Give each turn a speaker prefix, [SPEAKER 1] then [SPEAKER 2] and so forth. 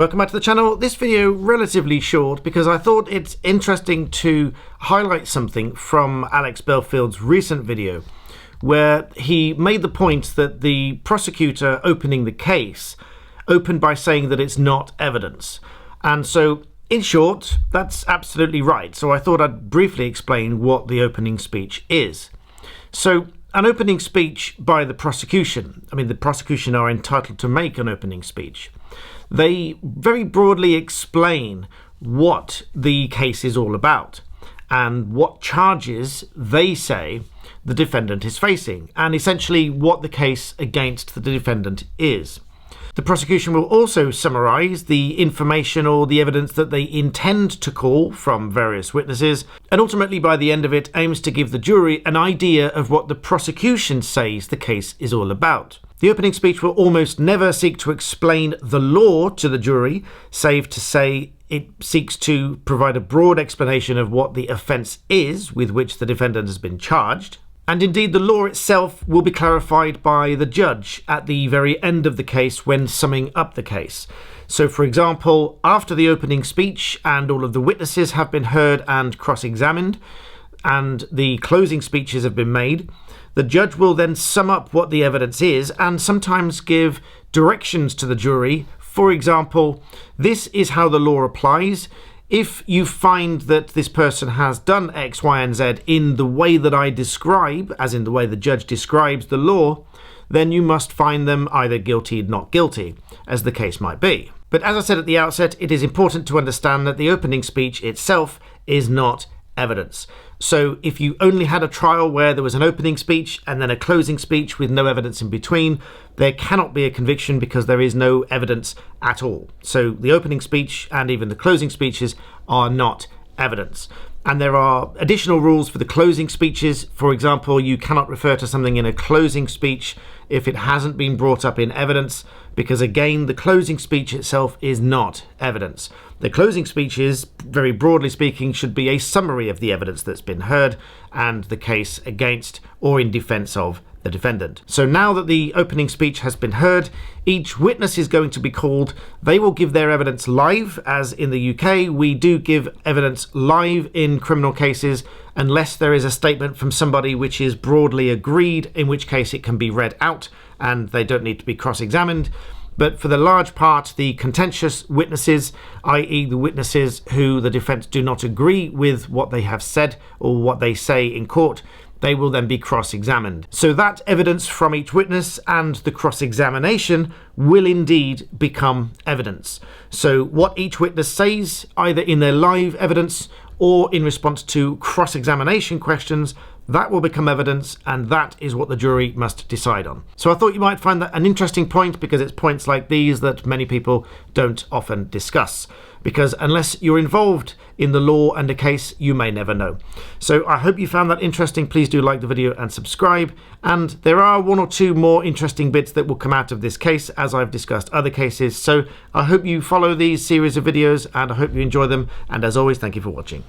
[SPEAKER 1] Welcome back to the channel. This video relatively short because I thought it's interesting to highlight something from Alex Belfield's recent video where he made the point that the prosecutor opening the case opened by saying that it's not evidence. And so in short, that's absolutely right. So I thought I'd briefly explain what the opening speech is. So an opening speech by the prosecution, the prosecution are entitled to make an opening speech. They very broadly explain what the case is all about and what charges they say the defendant is facing, and essentially what the case against the defendant is. The prosecution will also summarise the information or the evidence that they intend to call from various witnesses, and ultimately by the end of it aims to give the jury an idea of what the prosecution says the case is all about. The opening speech will almost never seek to explain the law to the jury, save to say it seeks to provide a broad explanation of what the offence is with which the defendant has been charged. And indeed, the law itself will be clarified by the judge at the very end of the case when summing up the case. So, for example, after the opening speech and all of the witnesses have been heard and cross-examined, and the closing speeches have been made, the judge will then sum up what the evidence is and sometimes give directions to the jury. For example, this is how the law applies. If you find that this person has done X, Y, and Z in the way that I describe, as in the way the judge describes the law, then you must find them either guilty or not guilty, as the case might be. But as I said at the outset, it is important to understand that the opening speech itself is not evidence. So if you only had a trial where there was an opening speech and then a closing speech with no evidence in between, there cannot be a conviction because there is no evidence at all. So the opening speech and even the closing speeches are not evidence. And there are additional rules for the closing speeches. For example, you cannot refer to something in a closing speech if it hasn't been brought up in evidence, because again, the closing speech itself is not evidence. The closing speeches, very broadly speaking, should be a summary of the evidence that's been heard and the case against or in defence of the defendant. So now that the opening speech has been heard, each witness is going to be called. They will give their evidence live, as in the UK we do give evidence live in criminal cases unless there is a statement from somebody which is broadly agreed, in which case it can be read out and they don't need to be cross-examined. But for the large part, the contentious witnesses, i.e. the witnesses who the defence do not agree with what they have said or what they say in court, they will then be cross-examined. So that evidence from each witness and the cross-examination will indeed become evidence. So what each witness says, either in their live evidence or in response to cross-examination questions, that will become evidence, and that is what the jury must decide on. So I thought you might find that an interesting point, because it's points like these that many people don't often discuss. Because unless you're involved in the law and a case, you may never know. So I hope you found that interesting. Please do like the video and subscribe. And there are one or two more interesting bits that will come out of this case as I've discussed other cases. So I hope you follow these series of videos and I hope you enjoy them. And as always, thank you for watching.